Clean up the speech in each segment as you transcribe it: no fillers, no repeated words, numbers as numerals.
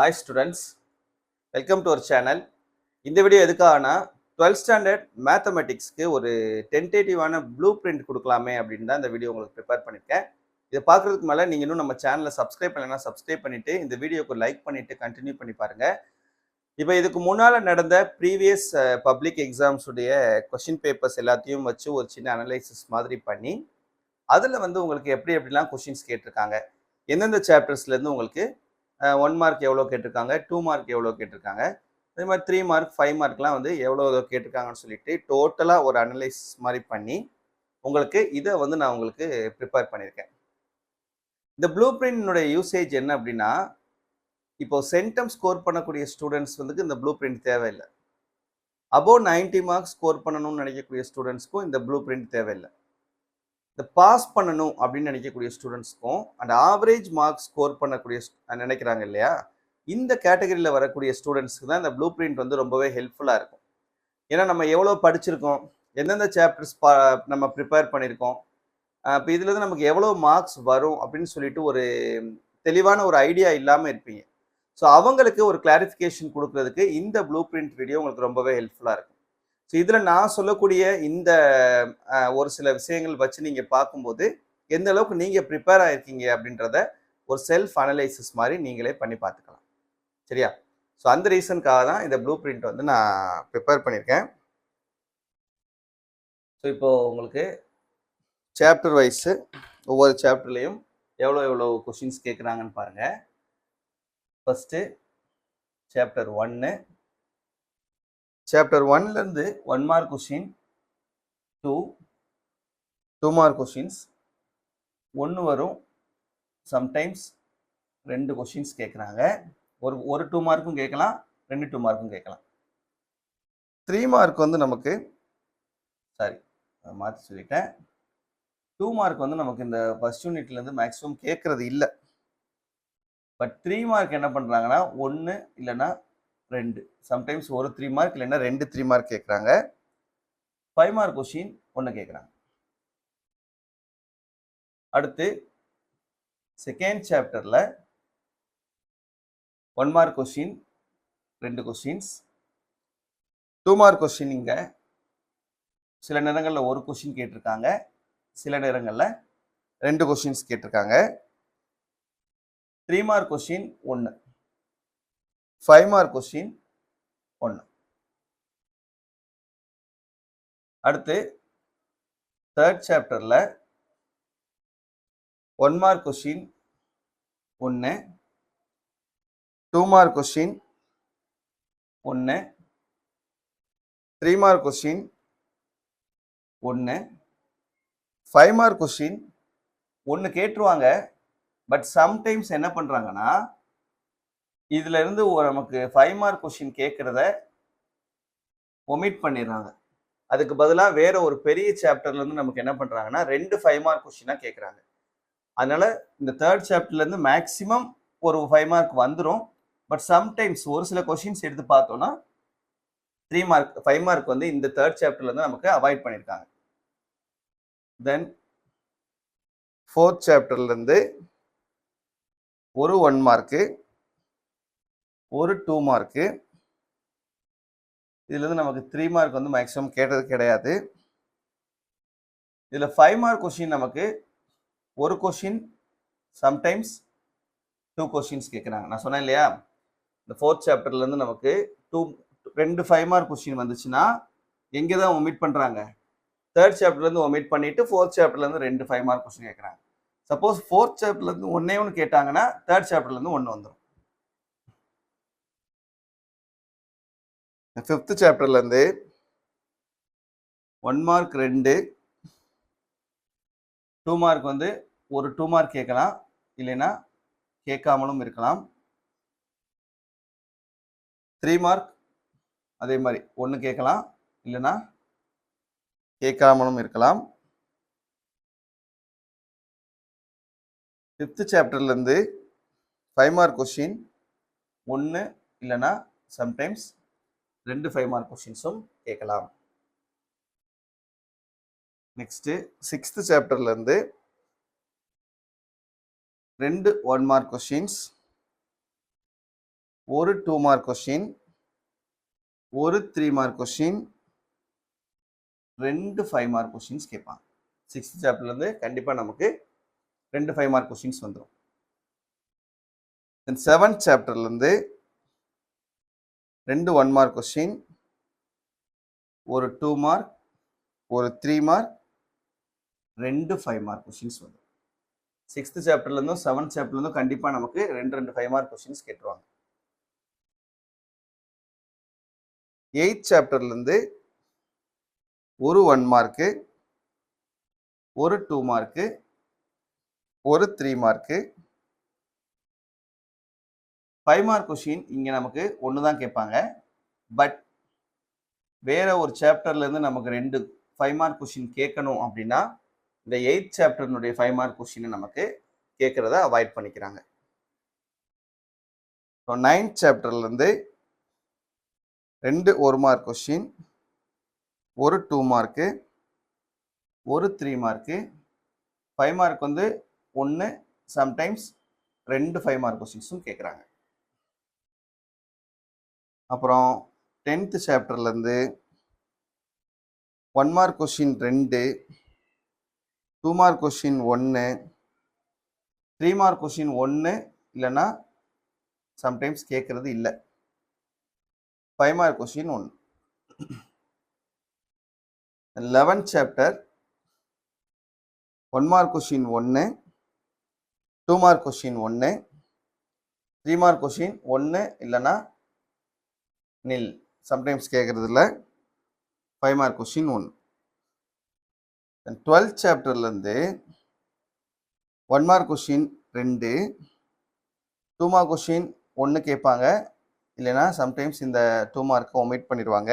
Hi students, welcome to our channel. இந்த video எதுக்காகனா 12th standard மேத்தமெட்டிக்ஸ்க்கு ஒரு டென்டேட்டிவான ப்ளூ பிரிண்ட் கொடுக்கலாமே அப்படின்னு தான் இந்த வீடியோ உங்களுக்கு ப்ரிப்பேர் பண்ணியிருக்கேன். இதை பார்க்குறதுக்கு மேலே நீங்கள் இன்னும் நம்ம சேனலை சப்ஸ்கிரைப் பண்ணலைன்னா சப்ஸ்கிரைப் பண்ணிவிட்டு இந்த வீடியோக்கு லைக் பண்ணிவிட்டு கண்டினியூ பண்ணி பாருங்கள். இப்போ இதுக்கு முன்னால் நடந்த ப்ரீவியஸ் பப்ளிக் எக்ஸாம்ஸுடைய கொஷின் பேப்பர்ஸ் எல்லாத்தையும் வச்சு ஒரு சின்ன அனலைசிஸ் மாதிரி பண்ணி அதில் வந்து உங்களுக்கு எப்படிலாம் கொஷின்ஸ் கேட்டிருக்காங்க, எந்தெந்த சாப்டர்ஸ்லேருந்து உங்களுக்கு 1 மார்க் எவ்வளோ கேட்டிருக்காங்க, 2 மார்க் எவ்வளோ கேட்டிருக்காங்க, அதே மாதிரி 3 மார்க் 5 மார்க்லாம் வந்து எவ்வளோ கேட்டிருக்காங்கன்னு சொல்லிட்டு டோட்டலாக ஒரு அனலைசிஸ் மாதிரி பண்ணி உங்களுக்கு இதை வந்து நான் உங்களுக்கு ப்ரிப்பேர் பண்ணியிருக்கேன். இந்த ப்ளூ பிரிண்டினுடைய யூசேஜ் என்ன அப்படின்னா, இப்போ சென்டம் ஸ்கோர் பண்ணக்கூடிய ஸ்டூடெண்ட்ஸ் வந்து இந்த ப்ளூ பிரிண்ட் தேவையில்லை. அபோவ் 90 மார்க்ஸ் ஸ்கோர் பண்ணணும்னு நினைக்கக்கூடிய ஸ்டூடெண்ட்ஸ்க்கும் இந்த ப்ளூ பிரிண்ட் தேவையில்லை. இந்த பாஸ் பண்ணணும் அப்படின்னு நினைக்கக்கூடிய ஸ்டூடெண்ட்ஸ்க்கும் அந்த ஆவரேஜ் மார்க்ஸ் ஸ்கோர் பண்ணக்கூடிய நினைக்கிறாங்க இல்லையா, இந்த கேட்டகரியில் வரக்கூடிய ஸ்டூடெண்ட்ஸ்க்கு தான் இந்த ப்ளூ பிரிண்ட் வந்து ரொம்பவே ஹெல்ப்ஃபுல்லாக இருக்கும். ஏன்னா நம்ம எவ்வளோ படிச்சிருக்கோம், எந்தெந்த சாப்டர்ஸ் நம்ம ப்ரிப்பேர் பண்ணியிருக்கோம், இப்போ இதுலேருந்து நமக்கு எவ்வளோ மார்க்ஸ் வரும் அப்படின்னு சொல்லிட்டு ஒரு தெளிவான ஒரு ஐடியா இல்லாமல் இருப்பீங்க. ஸோ அவங்களுக்கு ஒரு கிளாரிஃபிகேஷன் கொடுக்கறதுக்கு இந்த ப்ளூ பிரிண்ட் வீடியோ உங்களுக்கு ரொம்பவே ஹெல்ப்ஃபுல்லாக இருக்கும். ஸோ இதில் நான் சொல்லக்கூடிய இந்த ஒரு சில விஷயங்கள் வச்சு நீங்கள் பார்க்கும்போது எந்த அளவுக்கு நீங்கள் ப்ரிப்பேர் ஆகிருக்கீங்க அப்படின்றத ஒரு செல்ஃப் அனலைசிஸ் மாதிரி நீங்களே பண்ணி பார்த்துக்கலாம். சரியா? ஸோ அந்த ரீசனுக்காக தான் இந்த ப்ளூ பிரிண்ட் வந்து நான் ப்ரிப்பேர் பண்ணியிருக்கேன். ஸோ இப்போது உங்களுக்கு சாப்டர் வைஸு ஒவ்வொரு சாப்டர்லேயும் எவ்வளோ கொஷின்ஸ் கேட்குறாங்கன்னு பாருங்கள். First chapter 1. சாப்டர் 1லேருந்து 1 மார்க் கொஷின், 2 மார்க் கொஷின்ஸ், 1 வரும், சம்டைம்ஸ் 2 கொஷின்ஸ் கேட்குறாங்க. ஒரு 2 மார்க்கும் கேட்கலாம், 2 மார்க்கும் கேட்கலாம். 3 மார்க் வந்து நமக்கு மாற்றி சொல்லிட்டேன். 2 மார்க் வந்து நமக்கு இந்த ஃபர்ஸ்ட் யூனிட்லேருந்து மேக்ஸிமம் கேட்குறது இல்லை. பட் 3 மார்க் என்ன பண்ணுறாங்கன்னா 1 இல்லைன்னா 2, சம்டைம்ஸ் ஒரு 3 மார்க் இல்லைன்னா 2 3 மார்க் கேட்குறாங்க. 5 மார்க் கொஷின் 1 கேட்குறாங்க. அடுத்து செகண்ட் சாப்டரில் 1 mark question 2 questions, 2 mark question இங்கே சில நேரங்களில் ஒரு கொஷின் கேட்டிருக்காங்க, சில நேரங்களில் 2 கொஷின்ஸ் கேட்டிருக்காங்க. 3 மார்க் கொஷின் 1, 5 மார்க் கொஷின் 1. அடுத்து தேர்ட் சாப்டரில் 1 mark question 1, 2 mark question 1, 3 mark question 1, 5 mark question 1 கேட்டுருவாங்க. பட் சம்டைம்ஸ் என்ன பண்ணுறாங்கன்னா, இதுல இருந்து நமக்கு 5 மார்க் கொஷின் கேட்குறத ஒமிட் பண்ணிடுறாங்க. அதுக்கு பதிலாக வேற ஒரு பெரிய சாப்டர்ல இருந்து நமக்கு என்ன பண்றாங்கன்னா 2 5 மார்க் கொஷினா கேட்குறாங்க. அதனால இந்த தேர்ட் சாப்டர்ல இருந்து மேக்சிமம் ஒரு 5 மார்க் வந்துடும். பட் சம்டைம்ஸ் ஒரு சில கொஷின்ஸ் எடுத்து பார்த்தோம்னா 3 மார்க் 5 மார்க் வந்து இந்த தேர்ட் சாப்டர்ல இருந்து நமக்கு அவாய்ட் பண்ணியிருக்காங்க. தென் ஃபோர்த் சாப்டர்ல இருந்து ஒரு 1 மார்க்கு, ஒரு 2 மார்க்கு, இதுலேருந்து நமக்கு 3 மார்க் வந்து மேக்ஸிமம் கேட்டது கிடையாது. இதில் 5 மார்க் கொஷின் நமக்கு ஒரு கொஷின், சம்டைம்ஸ் 2 கொஷின்ஸ் கேட்குறாங்க. நான் சொன்னேன் இல்லையா, இந்த ஃபோர்த் சாப்டர்லேருந்து நமக்கு 2 5 மார்க் கொஷின் வந்துச்சுன்னா எங்கே தான் ஒமிட் பண்ணுறாங்க, தேர்ட் சாப்டர்லேருந்து ஒமிட் பண்ணிவிட்டு ஃபோர்த் சாப்டர்லேருந்து 2 5 மார்க் கொஷின் கேட்குறாங்க. சப்போஸ் ஃபோர்த் சாப்டர்லேருந்து 1 கேட்டாங்கன்னா தேர்ட் சாப்டர்லேருந்து 1 வந்துடும். ஃபிஃப்த் சாப்டர்லேருந்து 1 மார்க் 2, 2 மார்க் வந்து ஒரு 2 மார்க் கேட்கலாம், இல்லைன்னா கேட்காமலும் இருக்கலாம். 3 மார்க் அதே மாதிரி 1 கேட்கலாம், இல்லைன்னா கேட்காமலும் இருக்கலாம். ஃபிஃப்த் சாப்டர்லேருந்து 5 மார்க் கொஷின் 1 இல்லைன்னா சம்டைம்ஸ் 2 5 மார்க் கொஷின்ஸும் கேட்கலாம். நெக்ஸ்ட்டு சிக்ஸ்த் சாப்டர்லேருந்து 2 1 மார்க் கொஷின்ஸ், ஒரு 2 மார்க் கொஸ்டின், ஒரு 3 மார்க் கொஸ்டின், 2 5 மார்க் கொஸ்டின்ஸ் கேட்பாங்க. 6th சாப்டர்லேருந்து கண்டிப்பாக நமக்கு 2 5 மார்க் கொஸ்டின்ஸ் வந்துடும். தென் 7th சாப்டர்லேருந்து 2 1 மார்க் கொஸ்டின், ஒரு 2 மார்க், ஒரு 3 மார்க், 2 5 மார்க் கொஸ்டின்ஸ் வந்துடும். 6th சாப்டர்லேருந்தும் 7th சாப்டர்லேருந்தும் கண்டிப்பாக நமக்கு 2 5 மார்க் கொஸ்டின்ஸ் கேட்டுருவாங்க. 8th சாப்டர்லேருந்து ஒரு 1 மார்க்கு, ஒரு 2 மார்க்கு, ஒரு 3 மார்க்கு, 5 மார்க் கொஸ்டின் இங்கே நமக்கு ஒன்று தான் கேட்பாங்க. பட் வேற ஒரு சாப்டர்லேருந்து நமக்கு 2 5 மார்க் கொஸ்டின் கேட்கணும் அப்படின்னா இந்த 8th சாப்டர்னுடைய 5 மார்க் கொஸ்டினை நமக்கு கேட்குறத அவாய்ட் பண்ணிக்கிறாங்க. ஸோ 9th சாப்டர்லேருந்து 2 1 மார்க் கொஸ்டின், ஒரு 2 மார்க்கு, ஒரு 3 மார்க்கு, 5 மார்க் வந்து 1, சம்டைம்ஸ் 2 5 மார்க் கொஸ்டின்ஸும் கேட்குறாங்க. அப்புறம் 10th சாப்டர்லேருந்து 1 mark question 2, 2 mark question 1, 3 mark question 1 இல்லைன்னா சம்டைம்ஸ் கேட்கறது இல்லை, 5 mark question 1. 11th chapter 1 mark question 1, 2 mark question 1, 3 mark question 1 இல்லைன்னா நில், சம்டைம்ஸ் கேட்கறது இல்லை, 5 mark question 1. 12th சாப்டர்லேருந்து 1 mark question 2, 2 mark question 1 கேட்பாங்க, இல்லைன்னா சம்டைம்ஸ் இந்த 2 மார்க்கை ஒமிட் பண்ணிடுவாங்க.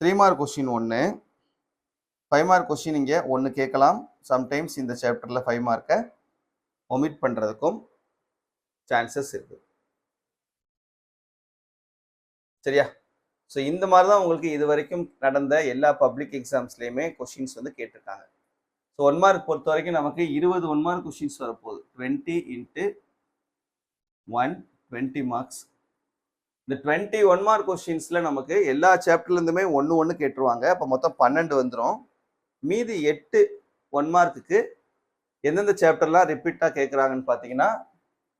3 மார்க் கொஸ்டின் 1, 5 மார்க் கொஸ்டின் இங்கே 1 கேட்கலாம், சம்டைம்ஸ் இந்த சாப்டரில் 5 மார்க்கை ஒமிட் பண்ணுறதுக்கும் சான்சஸ் இருக்குது. சரியா? ஸோ இந்த மாதிரி தான் உங்களுக்கு இது வரைக்கும் நடந்த எல்லா பப்ளிக் எக்ஸாம்ஸ்லேயுமே கொஸ்டின்ஸ் வந்து கேட்டிருக்காங்க. ஸோ 1 மார்க் பொறுத்த வரைக்கும் நமக்கு 20 1 மார்க் கொஸ்டின்ஸ் வரப்போகுது. 20 × 1 20 மார்க்ஸ். இந்த 20 1 மார்க் கொஸ்டின்ஸில் நமக்கு எல்லா சாப்டர்லேருந்துமே 1 1 கேட்டுருவாங்க. அப்போ மொத்தம் 12 வந்துடும். மீதி 8 1 மார்க்குக்கு எந்தெந்த சாப்டர்லாம் ரிப்பீட்டாக கேட்குறாங்கன்னு பார்த்தீங்கன்னா,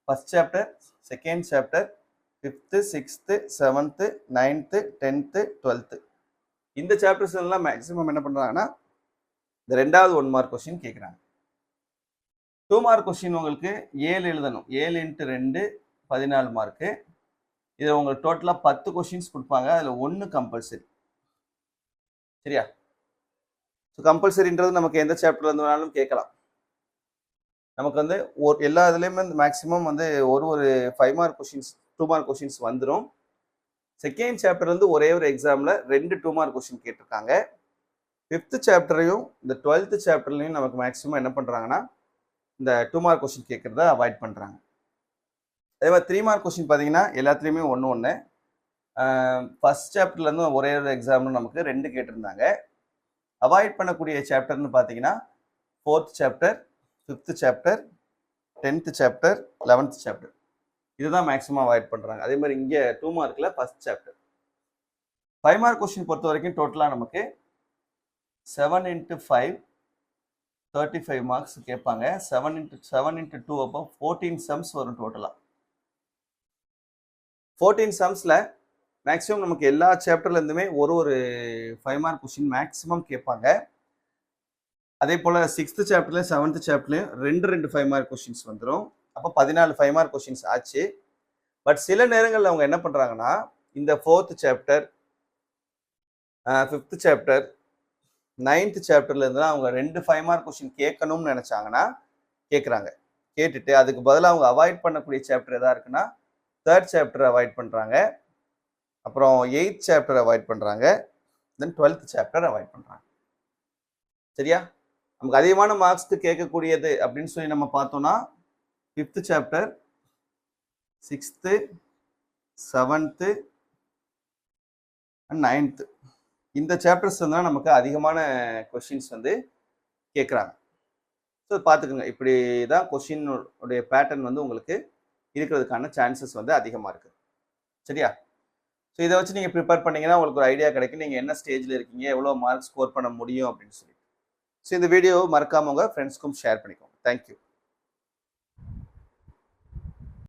first chapter, second chapter, 5th 6th 7th 9th 10th 12th இந்த சாப்டர்ஸ் எல்லாம் மேக்ஸிமம் என்ன பண்ணுறாங்கன்னா இந்த 2வது 1 மார்க் கொஸ்டின் கேட்குறாங்க. 2 மார்க் கொஸ்டின் உங்களுக்கு 7 எழுதணும். 7 × 2 14 மார்க்கு. இதில் உங்களுக்கு டோட்டலாக 10 கொஸ்டின்ஸ் கொடுப்பாங்க. அதில் 1 கம்பல்சரி. சரியா? ஸோ கம்பல்சரின்றது நமக்கு எந்த சாப்டர்லேருந்து வேணாலும் கேட்கலாம். நமக்கு வந்து எல்லா இதுலேயுமே மேக்ஸிமம் வந்து ஒரு 5 மார்க் கொஸ்டின்ஸ் 2 மார்க் கொஸ்டின்ஸ் வந்துடும். செகண்ட் சாப்டர்லேருந்து ஒரே ஒரு எக்ஸாமில் 2 2 மார்க் கொஸ்டின் கேட்டிருக்காங்க. 5th சாப்டரையும் இந்த 12th சாப்டர்லையும் நமக்கு மேக்ஸிமம் என்ன பண்ணுறாங்கன்னா இந்த 2 மார்க் கொஸ்டின் கேட்குறத அவாய்ட் பண்ணுறாங்க. அதே மாதிரி 3 மார்க் கொஸ்டின் பார்த்தீங்கன்னா எல்லாத்துலேயுமே 1 1. ஃபர்ஸ்ட் சாப்டர்லேருந்து ஒரே ஒரு எக்ஸாம்னு நமக்கு 2 கேட்டிருந்தாங்க. அவாய்ட் பண்ணக்கூடிய சாப்டர்னு பார்த்தீங்கன்னா 4th chapter, 5th chapter, 10th chapter, 11th chapter. இதுதான் மேக்ஸிமம் அவாய்ட் பண்ணுறாங்க. அதே மாதிரி இங்கே 2 மார்க்கில் ஃபர்ஸ்ட் சாப்டர். 5 மார்க் கொஸ்டின் பொறுத்த வரைக்கும் டோட்டலாக நமக்கு 7 × 5 35 மார்க்ஸ் கேட்பாங்க. 7 × 2 அப்போ 14 சம்ஸ் வரும் டோட்டலாக. 14 சம்ஸில் மேக்ஸிமம் நமக்கு எல்லா சாப்டர்லேருந்துமே ஒரு 5 மார்க் கொஸ்டின் மேக்ஸிமம் கேட்பாங்க. அதே போல் 6th சாப்டர்லையும் 7th சாப்டர்லையும் 2 5 மார்க் கொஸ்டின்ஸ் வந்துடும். அப்போ 14 5 மார்க் கொஸ்டின்ஸ் ஆச்சு. பட் சில நேரங்களில் அவங்க என்ன பண்ணுறாங்கன்னா இந்த 4th chapter, 5th chapter, 9th சாப்டர்லேருந்து அவங்க 2 5 மார்க் கொஸ்டின் கேட்கணும்னு நினச்சாங்கன்னா கேட்குறாங்க. கேட்டுட்டு அதுக்கு பதிலாக அவங்க அவாய்ட் பண்ணக்கூடிய சாப்டர் எதாக இருக்குன்னா 3rd சாப்டர் அவாய்ட் பண்ணுறாங்க, அப்புறம் 8th சாப்டர் அவாய்ட் பண்ணுறாங்க, தென் 12th சாப்டர் அவாய்ட் பண்ணுறாங்க. சரியா? நமக்கு அதிகமான மார்க்ஸ்க்கு கேட்கக்கூடியது அப்படின்னு சொல்லி நம்ம பார்த்தோம்னா 5th chapter, 6th, 7th and 9th இந்த சாப்டர்ஸ் தான் நமக்கு அதிகமான கொஸ்டின்ஸ் வந்து கேட்குறாங்க. ஸோ பார்த்துக்குங்க, இப்படி தான் கொஸ்டின் உடைய பேட்டர்ன் வந்து உங்களுக்கு இருக்கிறதுக்கான சான்சஸ் வந்து அதிகமாக இருக்குது. சரியா? ஸோ இதை வச்சு நீங்கள் ப்ரிப்பேர் பண்ணீங்கன்னா உங்களுக்கு ஒரு ஐடியா கிடைக்கும், நீங்கள் என்ன ஸ்டேஜில் இருக்கீங்க, எவ்வளோ மார்க் ஸ்கோர் பண்ண முடியும் அப்படின்னு சொல்லி. ஸோ இந்த வீடியோவை மறக்காம உங்கள் ஃப்ரெண்ட்ஸ்க்கும் ஷேர் பண்ணிக்கோங்க. தேங்க்யூ.